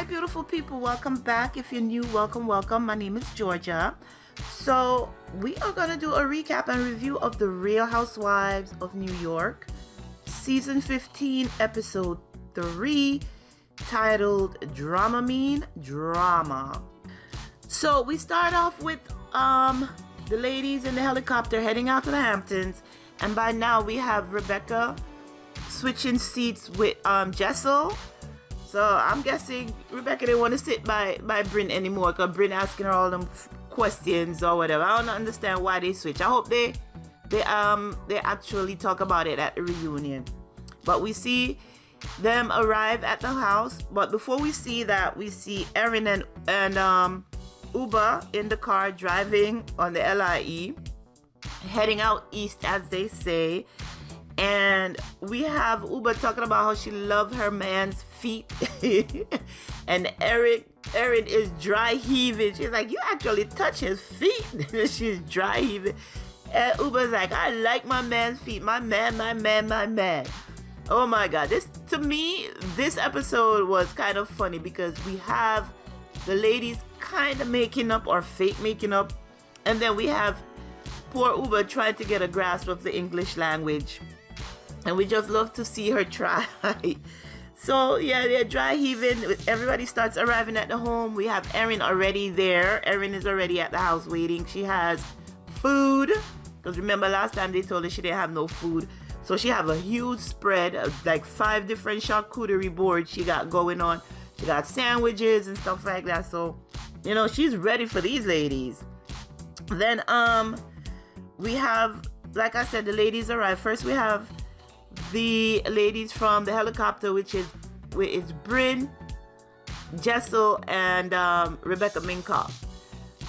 beautiful people, welcome back. If you're new, welcome. My name is Georgia. So we are going to do a recap and review of the Real Housewives of New York, season 15, episode 3, titled Dramamine Drama. So we start off with the ladies in the helicopter heading out to the Hamptons, and by now we have Rebecca switching seats with Jessel. So I'm guessing Rebecca didn't want to sit by Bryn anymore because Bryn asking her all them questions or whatever. I don't understand why they switch. I hope they actually talk about it at the reunion. But we see them arrive at the house. But before we see that, we see Erin and Uba in the car driving on the LIE, heading out east, as they say. And we have Uba talking about how she loved her man's feet. And Erin is dry heaving. She's like, you actually touch his feet. She's dry heaving. And Uba's like, I like my man's feet. My man. Oh my God. To me, this episode was kind of funny because we have the ladies kind of making up or fake making up. And then we have poor Uba trying to get a grasp of the English language. And we just love to see her try. So yeah, they're dry heaving. Everybody starts arriving at the home. We have Erin already there. Erin is already at the house waiting. She has food. Because remember last time they told her she didn't have no food. So she have a huge spread of like 5 different charcuterie boards she got going on. She got sandwiches and stuff like that. So, you know, she's ready for these ladies. Then we have, like I said, the ladies arrive. First we have the ladies from the helicopter, which is Bryn, Jessel, and Rebecca Minkoff.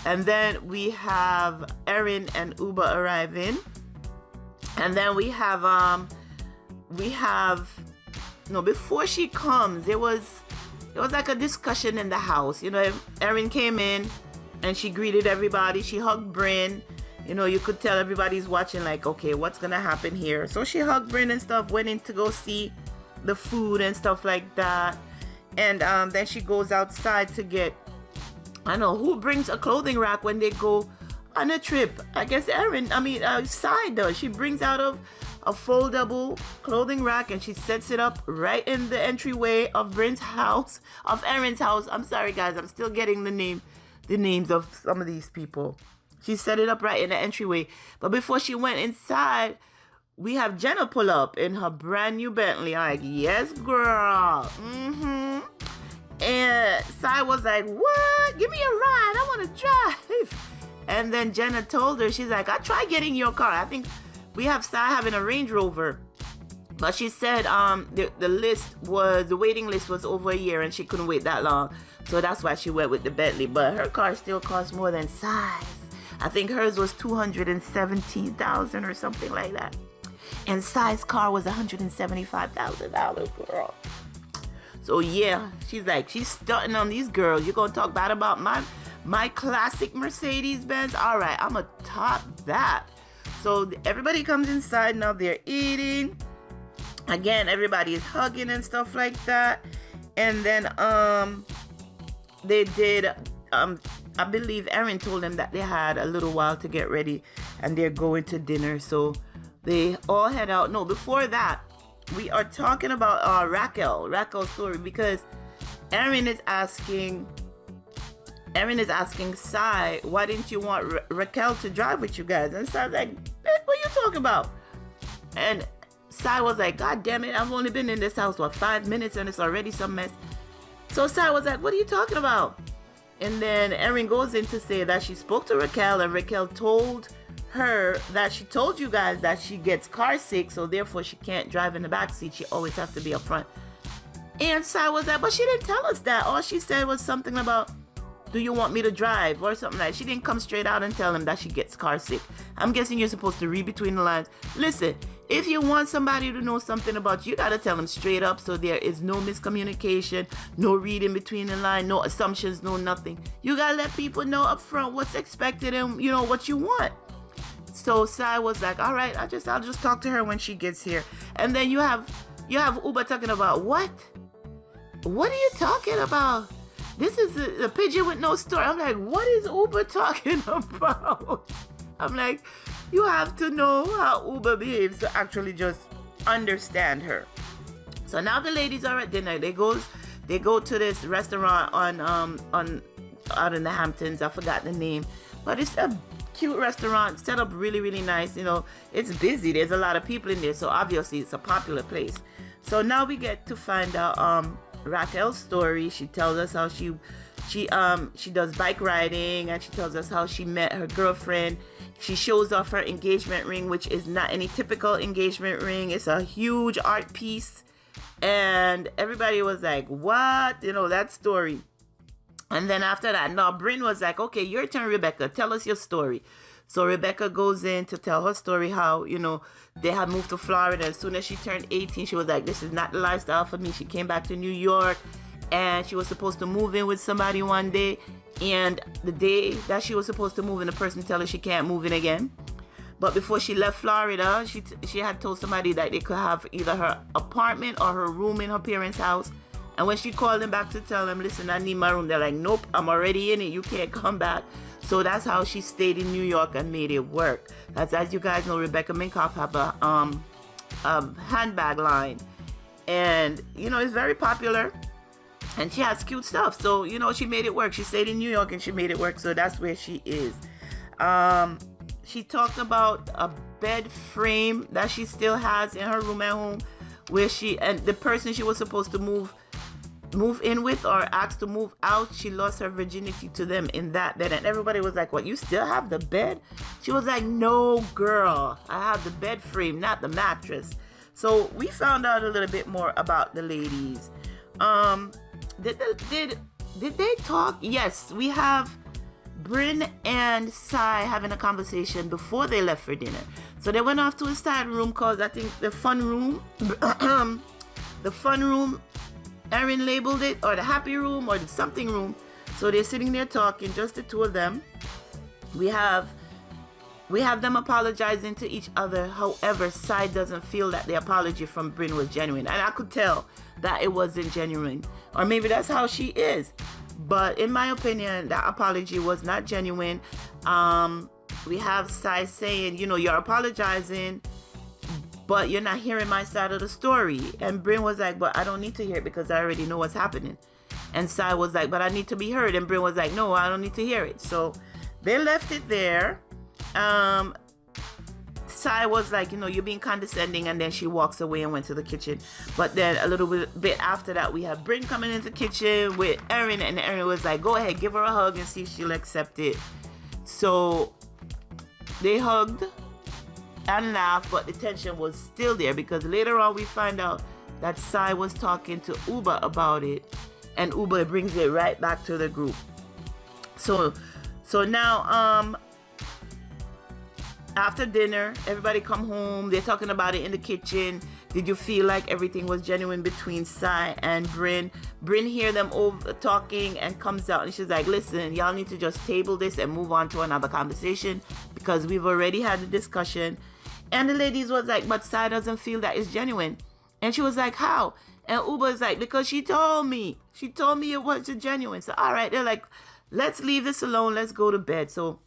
And then we have Erin and Uba arriving. And then we have before she comes, there was like a discussion in the house. You know, Erin came in and she greeted everybody. She hugged Bryn. You know, you could tell everybody's watching like, okay, what's going to happen here? So she hugged Bryn and stuff, went in to go see the food and stuff like that. And then she goes outside to get, I don't know, who brings a clothing rack when they go on a trip? I guess Sai does. She brings out a foldable clothing rack and she sets it up right in the entryway of Bryn's house, of Erin's house. I'm sorry, guys. I'm still getting the names of some of these people. She set it up right in the entryway. But before she went inside, we have Jenna pull up in her brand new Bentley. I'm like, yes, girl. And Sai was like, what? Give me a ride. I want to drive. And then Jenna told her, she's like, I tried getting your car. I think we have Sai having a Range Rover. But she said the waiting list was over a year and she couldn't wait that long. So that's why she went with the Bentley. But her car still costs more than Sai's. I think hers was $217,000 or something like that. And Sai's car was $175,000, girl. So yeah, she's stunting on these girls. You're going to talk bad about my classic Mercedes-Benz? All right, I'm going to top that. So everybody comes inside. Now they're eating. Again, everybody is hugging and stuff like that. And then they did... I believe Erin told them that they had a little while to get ready and they're going to dinner. So they all head out. No, before that, we are talking about Raquel's story, because Erin is asking Sai, why didn't you want Raquel to drive with you guys? And Sai's like, what are you talking about? And Sai was like, God damn it, I've only been in this house for 5 minutes and it's already some mess. So Sai was like, what are you talking about? And then Erin goes in to say that she spoke to Raquel and Raquel told her that she told you guys that she gets car sick, so therefore she can't drive in the back seat. She always has to be up front. And Sai was like, but she didn't tell us that. All she said was something about, do you want me to drive? Or something like that. She didn't come straight out and tell him that she gets car sick. I'm guessing you're supposed to read between the lines. Listen, if you want somebody to know something about you, gotta tell them straight up so there is no miscommunication, no reading between the line, no assumptions, no nothing. You gotta let people know up front what's expected and, you know, what you want. So Sai was like, all right, I'll just talk to her when she gets here. And then you have Uba talking about, what? What are you talking about? this is a pigeon with no story. I'm like, what is Uber talking about? I'm like, you have to know how Uber behaves to actually just understand her. So now the ladies are at dinner. They go to this restaurant on out in the Hamptons. I forgot the name, but it's a cute restaurant set up really, really nice. You know, it's busy. There's a lot of people in there, so obviously it's a popular place. So now we get to find out Raquel's story. She tells us how she does bike riding, and she tells us how she met her girlfriend. She shows off her engagement ring, which is not any typical engagement ring. It's a huge art piece. And everybody was like, what? You know, that story. And then after that, now Bryn was like, okay, your turn, Rebecca. Tell us your story. So Rebecca goes in to tell her story, how, you know, they had moved to Florida. As soon as she turned 18, she was like, this is not the lifestyle for me. She came back to New York, and she was supposed to move in with somebody one day. And the day that she was supposed to move in, the person tell her she can't move in again. But before she left Florida, she had told somebody that they could have either her apartment or her room in her parents' house. And when she called them back to tell them, listen, I need my room, they're like, nope, I'm already in it. You can't come back. So that's how she stayed in New York and made it work. As you guys know, Rebecca Minkoff have a handbag line. And, you know, it's very popular. And she has cute stuff. So, you know, she made it work. She stayed in New York and she made it work. So that's where she is. She talked about a bed frame that she still has in her room at home, where and the person she was supposed to move in with or asked to move out, she lost her virginity to them in that bed. And everybody was like, what, you still have the bed? She was like, no, girl, I have the bed frame, not the mattress. So we found out a little bit more about the ladies. Did they talk? Yes, we have Bryn and Sai having a conversation before they left for dinner. So they went off to a side room called, I think, the fun room. The fun room, Erin labeled it, or the happy room, or the something room. So they're sitting there talking, just the two of them. We have them apologizing to each other. However, Sai doesn't feel that the apology from Bryn was genuine. And I could tell that it wasn't genuine. Or maybe that's how she is. But in my opinion, that apology was not genuine. We have Sai saying, you know, you're apologizing, but you're not hearing my side of the story. And Bryn was like, but I don't need to hear it because I already know what's happening. And Sai was like, but I need to be heard. And Bryn was like, no, I don't need to hear it. So they left it there. Sai was like, you know, you're being condescending, and then she walks away and went to the kitchen. But then a little bit after that, we have Bryn coming into the kitchen with Erin, and Erin was like, go ahead, give her a hug and see if she'll accept it. So they hugged and laughed, but the tension was still there, because later on we find out that Sai was talking to Uba about it, and Uba brings it right back to the group. So now after dinner, everybody come home. They're talking about it in the kitchen. Did you feel like everything was genuine between Sai and Bryn? Bryn hear them over talking and comes out, and she's like, listen, y'all need to just table this and move on to another conversation, because we've already had the discussion. And the ladies was like, but Sai doesn't feel that it's genuine. And she was like, how? And Uba is like, because she told me it wasn't genuine. So all right, they're like, let's leave this alone. Let's go to bed. So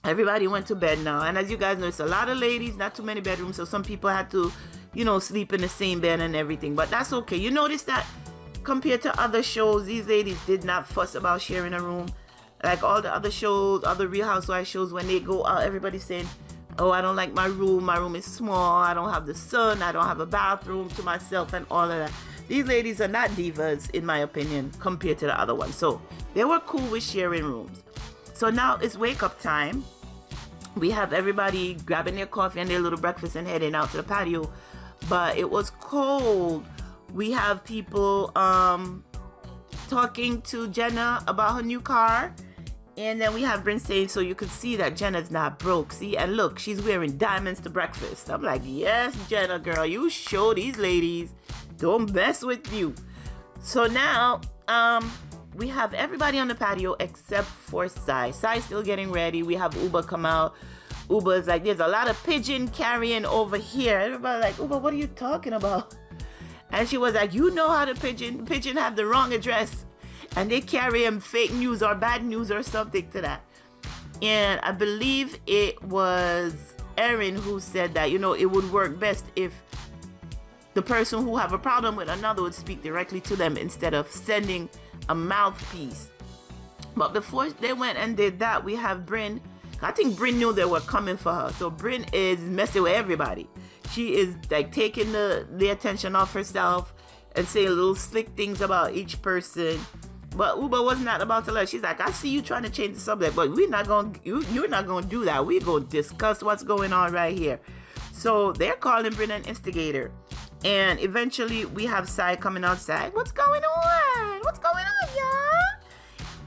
everybody went to bed now. And as you guys know, it's a lot of ladies, not too many bedrooms. So some people had to, you know, sleep in the same bed and everything. But that's okay. You notice that compared to other shows, these ladies did not fuss about sharing a room. Like all the other shows, other Real Housewives shows, when they go out, everybody's saying, oh, I don't like my room. My room is small. I don't have the sun. I don't have a bathroom to myself and all of that. These ladies are not divas, in my opinion, compared to the other ones. So they were cool with sharing rooms. So now it's wake up time. We have everybody grabbing their coffee and their little breakfast and heading out to the patio. But it was cold. We have people talking to Jenna about her new car. And then we have Bryn saying, so you could see that Jenna's not broke. See, and look, she's wearing diamonds to breakfast. I'm like, yes, Jenna, girl, you show these ladies. Don't mess with you. So now, we have everybody on the patio except for Sai. Sai's still getting ready. We have Uba come out. Uba is like, there's a lot of pigeon carrying over here. Everybody's like, Uba, what are you talking about? And she was like, you know how the pigeon have the wrong address. and they carry him fake news or bad news or something to that. And I believe it was Erin who said that, you know, it would work best if the person who have a problem with another would speak directly to them instead of sending a mouthpiece. But before they went and did that, we have Bryn. I think Bryn knew they were coming for her. So Bryn is messing with everybody. She is like taking the attention off herself and saying little slick things about each person. But Uba was not about to let. She's like, I see you trying to change the subject, but you're not going to do that. We're going to discuss what's going on right here. So they're calling Bryn an instigator. And eventually we have Sai coming outside. What's going on? What's going on, y'all?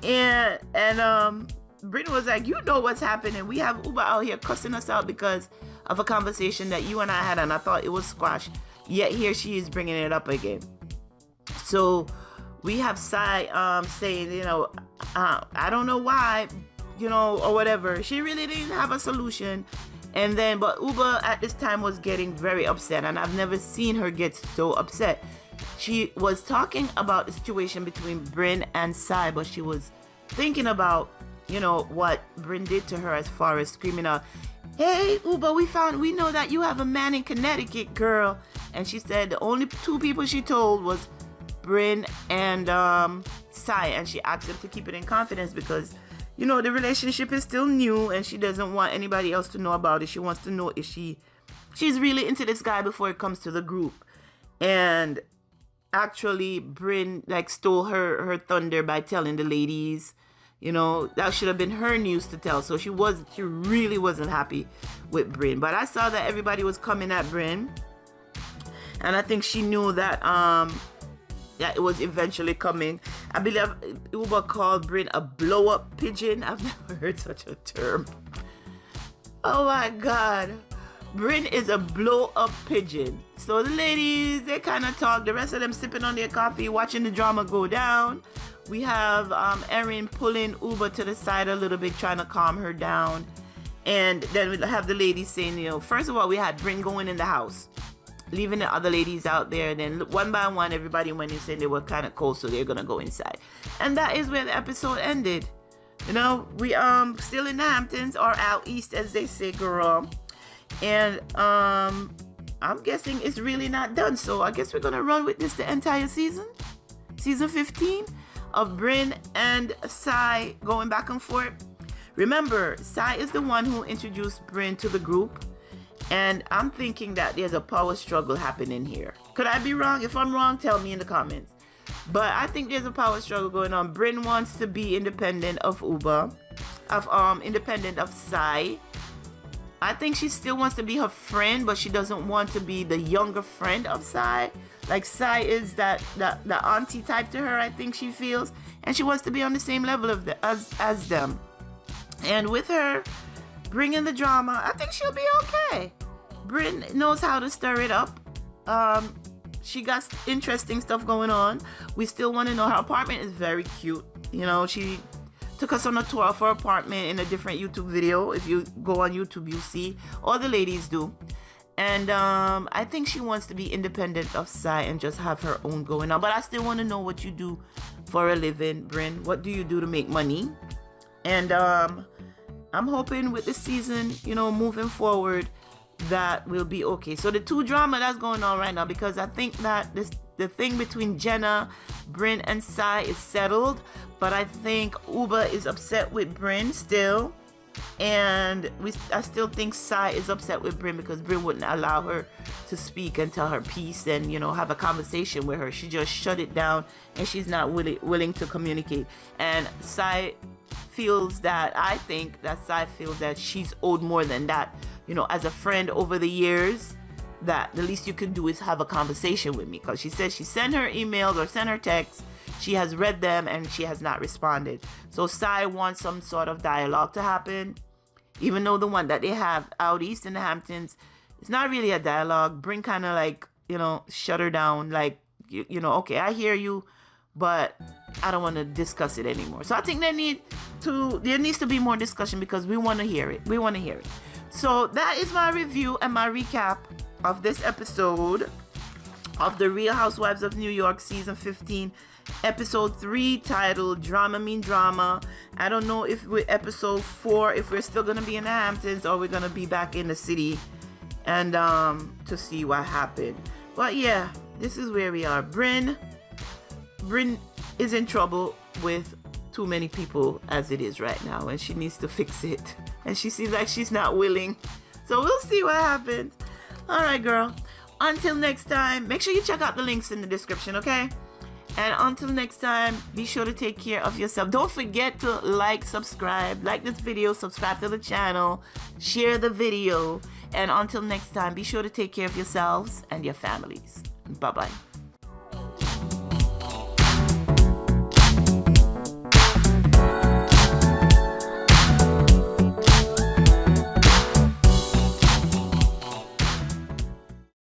And Bryn was like, you know what's happening. We have Uba out here cussing us out because of a conversation that you and I had, and I thought it was squash. Yet here she is bringing it up again. So we have Sai saying, you know, I don't know why, you know, or whatever. She really didn't have a solution. And then, but Uba at this time was getting very upset, and I've never seen her get so upset. She was talking about the situation between Bryn and Sai, but she was thinking about, you know, what Bryn did to her as far as screaming out, hey, Uba, we know that you have a man in Connecticut, girl. And she said the only two people she told was Bryn and Sai, and she asked him to keep it in confidence because, you know, the relationship is still new and she doesn't want anybody else to know about it. She wants to know if she's really into this guy before it comes to the group. And actually Bryn like stole her thunder by telling the ladies, you know, that should have been her news to tell. So she really wasn't happy with Bryn. But I saw that everybody was coming at Bryn, and I think she knew that that it was eventually coming. I believe Uba called Bryn a blow-up pigeon. I've never heard such a term. Oh my God. Bryn is a blow-up pigeon. So the ladies, they kind of talk. The rest of them sipping on their coffee, watching the drama go down. We have Erin pulling Uba to the side a little bit, trying to calm her down. And then we have the ladies saying, you know, first of all, we had Bryn going in the house, leaving the other ladies out there. Then one by one, everybody went in saying they were kind of cold, so they're gonna go inside. And that is where the episode ended. You know, we still in the Hamptons, or out east as they say, girl. And I'm guessing it's really not done. So I guess we're gonna run with this the entire season 15 of Bryn and Sai going back and forth. Remember, Sai is the one who introduced Bryn to the group. And I'm thinking that there's a power struggle happening here. Could I be wrong? If I'm wrong, tell me in the comments. But I think there's a power struggle going on. Bryn wants to be independent of Uba, independent of Sai. I think she still wants to be her friend, but she doesn't want to be the younger friend of Sai. Like Sai is that auntie type to her, I think she feels. And she wants to be on the same level of as them. And with her bringing the drama, I think she'll be okay. Bryn knows how to stir it up. She got interesting stuff going on. We still want to know her apartment is very cute. You know, she took us on a tour of her apartment in a different YouTube video. If you go on YouTube, you see. All the ladies do. And I think she wants to be independent of Sai and just have her own going on. But I still want to know what you do for a living, Bryn. What do you do to make money? And I'm hoping with the season, you know, moving forward, that will be okay. So the two drama that's going on right now, because I think that the thing between Jenna, Bryn, and Sai is settled, but I think Uba is upset with Bryn still, and I still think Sai is upset with Bryn because Bryn wouldn't allow her to speak and tell her piece and, you know, have a conversation with her. She just shut it down, and she's not willing to communicate. And Sai feels that, I think that Sai feels that she's owed more than that. You know, as a friend over the years, that the least you can do is have a conversation with me. Because she says she sent her emails or sent her texts, she has read them and she has not responded. So Sai wants some sort of dialogue to happen. Even though the one that they have out east in the Hamptons, it's not really a dialogue. Bryn kind of like, you know, shut her down. Like, you know, okay, I hear you, but I don't want to discuss it anymore. So I think there needs to be more discussion because we want to hear it. We want to hear it. So that is my review and my recap of this episode of The Real Housewives of New York season 15, episode 3 titled Dramamine Drama. I don't know if with episode 4 if we're still gonna be in the Hamptons or we're gonna be back in the city, and to see what happened. But yeah, this is where we are. Bryn is in trouble with too many people as it is right now, and she needs to fix it, and she seems like she's not willing, so we'll see what happens. All right, girl, until next time, make sure you check out the links in the description, okay? And until next time, be sure to take care of yourself. Don't forget to like this video, subscribe to the channel, share the video, and until next time, be sure to take care of yourselves and your families. Bye-bye.